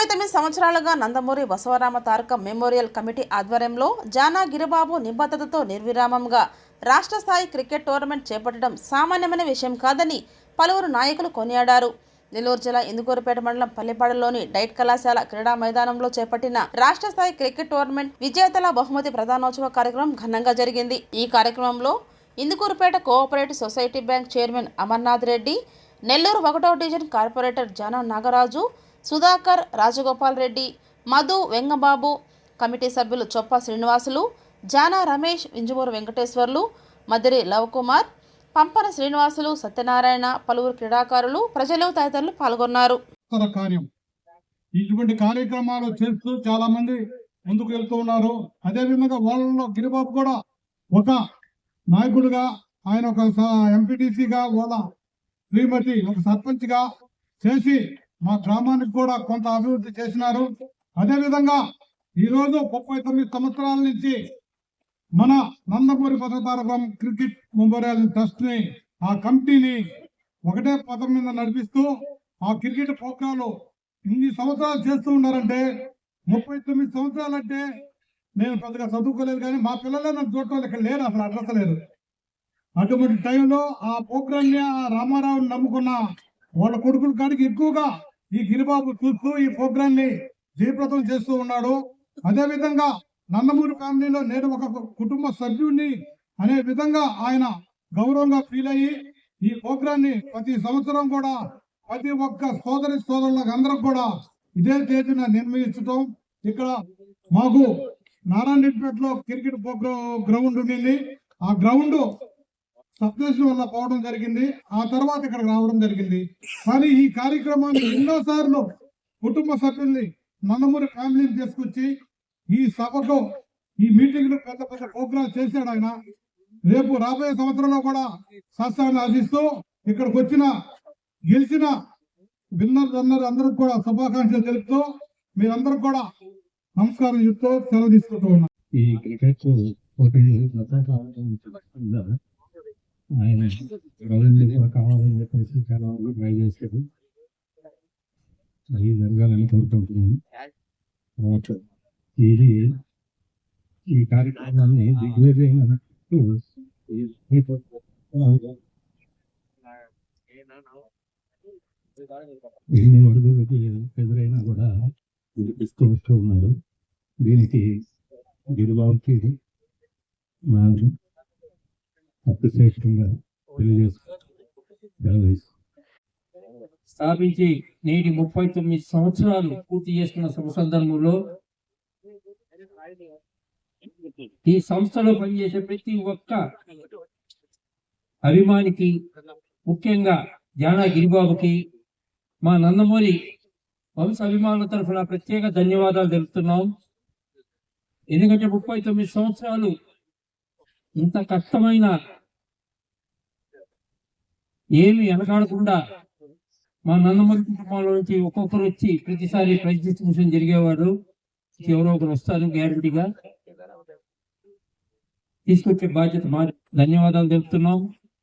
39 సంవత్సరాలుగా నందమూరి బసవరామ తారక memorial committee ఆధ్వర్యంలో జానా గిరిబాబు నిబద్ధతతో నిర్విరామంగా రాష్ట్ర స్థాయి క్రికెట్ టోర్నమెంట్ చేపట్టడం సామాన్యమైన విషయం కాదని పలువురు నాయకులు కొనియాడారు. నెల్లూరు జిల్లా ఇందుకూరుపేట మండలం పల్లిపాడులోని డైట్ కళాశాల క్రీడా మైదానంలో చేపట్టిన రాష్ట్ర స్థాయి క్రికెట్ టోర్నమెంట్ విజేతల బహుమతి ప్రధానోత్సవ కార్యక్రమం ఘనంగా జరిగింది. ఈ కార్యక్రమంలో Indukurupeta cooperative society bank chairman Amarnath Reddy, Nellore 1వ division corporator Jana Nagaraju, Sudhakar, Rajagopal Reddy, Madhu, Vengababu, committee సభ్యులు చొప్ప శ్రీనివాసులు, జానా రమేష్, వింజమూరు వెంకటేశ్వర్లు, మదిరి లవకుమార్, పంపన శ్రీనివాసులు, సత్యనారాయణ, పలువురు క్రీడాకారులు, ప్రజలు తదితరులు పాల్గొన్నారు. ఇటువంటి కార్యక్రమాలు చేస్తూ చాలా మంది ముందుకు వెళ్తూ ఉన్నారు. అదేవిధంగా వాళ్ళలో గిరిబాబు కూడా ఒక నాయకుడిగా, ఆయన ఒక ఎంపీటీసీగా, వాళ్ళ శ్రీమతి ఒక సర్పంచ్గా చేసి మా గ్రామానికి కూడా కొంత అభివృద్ధి చేసినారు. అదేవిధంగా ఈరోజు 39 సంవత్సరాల నుంచి మన Nandamuri Basavatarakam cricket memorial trust ని, ఆ కమిటీని ఒకటే పదం మీద నడిపిస్తూ ఆ క్రికెట్ ప్రోగ్రాంలు ఇన్ని సంవత్సరాలు చేస్తూ ఉన్నారంటే, 39 సంవత్సరాలు అంటే నేను పెద్దగా చదువుకోలేదు, కానీ మా పిల్లలే నన్ను చూడటం ఇక్కడ లేరు, అసలు అడ్రస్ లేదు. అటువంటి టైంలో ఆ ప్రోగ్రాన్ని, ఆ రామారావుని నమ్ముకున్న వాళ్ళ కొడుకుల కాడికి ఎక్కువగా ఈ గిరిబాబు చూస్తూ ఈ ప్రోగ్రాన్ని జయప్రదం చేస్తూ ఉన్నాడు. అదేవిధంగా నందమూరి ఫ్యామిలీలో నేను ఒక కుటుంబ సభ్యుడిని అనే విధంగా ఆయన గౌరవంగా ఫీల్ అయ్యి ఈ ప్రోగ్రాన్ని ప్రతి సంవత్సరం కూడా ప్రతి ఒక్క సోదరులకు అందరికి కూడా ఇదే తేదీన నిర్వహించడం. ఇక్కడ మాకు నారాయణపేటలో క్రికెట్ గ్రౌండ్ ఉండింది. ఆ గ్రౌండ్ సబ్స్టేషన్ వల్ల పోవడం జరిగింది. ఆ తర్వాత ఇక్కడికి రావడం జరిగింది. కానీ ఈ కార్యక్రమాన్ని ఎన్నోసార్లు కుటుంబ సభ్యుల్ని, నందమూరి ఫ్యామిలీని తీసుకొచ్చి ఈ సభకు, ఈ మీటింగ్ లో పెద్ద పెద్ద ప్రోగ్రాం చేశాడు ఆయన. రేపు రాబోయే సంవత్సరంలో కూడా శాస్త్రాన్ని ఆశిస్తూ ఇక్కడికి వచ్చిన గెలిచిన విన్నర్ అందరికి కూడా శుభాకాంక్షలు తెలుపుతూ మీరందరూ కూడా నమస్కారం చెప్తూ సెలవు తీసుకుంటూ ఉన్నాం. ఈ క్రికెట్ ఆయన కావాలని చెప్పేసి చాలా వరకు ట్రై చేశారు. అది జరగాలని కోరుకుంటున్నాను. ఇది ఈ కార్యక్రమాన్ని దిగ్విజయమైనట్టు ఎన్ని ఒడిదుడుకు ఎదురైనా కూడా వినిపిస్తూ వస్తూ ఉన్నారు. దీనికి గిరిబాబుకి స్థాపించి నేటి 39 సంవత్సరాలు పూర్తి చేసుకున్న శుభ సందర్భంలో ఈ సంస్థలో పనిచేసే ప్రతి ఒక్క అభిమానికి, ముఖ్యంగా జానా గిరిబాబుకి, మా నందమూరి వంశ అభిమానుల తరఫున ప్రత్యేక ధన్యవాదాలు తెలుపుతున్నాం. ఎందుకంటే 39 సంవత్సరాలు ఇంత కష్టమైన ఏమి వెనకాడకుండా మా నందమూరి కుటుంబంలో నుంచి ఒక్కొక్కరు వచ్చి ప్రతిసారి ప్రైజ్ డిస్ట్రిబ్యూషన్ జరిగేవాడు. ఎవరో ఒకరు వస్తారు గ్యారంటీగా, తీసుకొచ్చే బాధ్యత మా. ధన్యవాదాలు తెలుపుతున్నాం.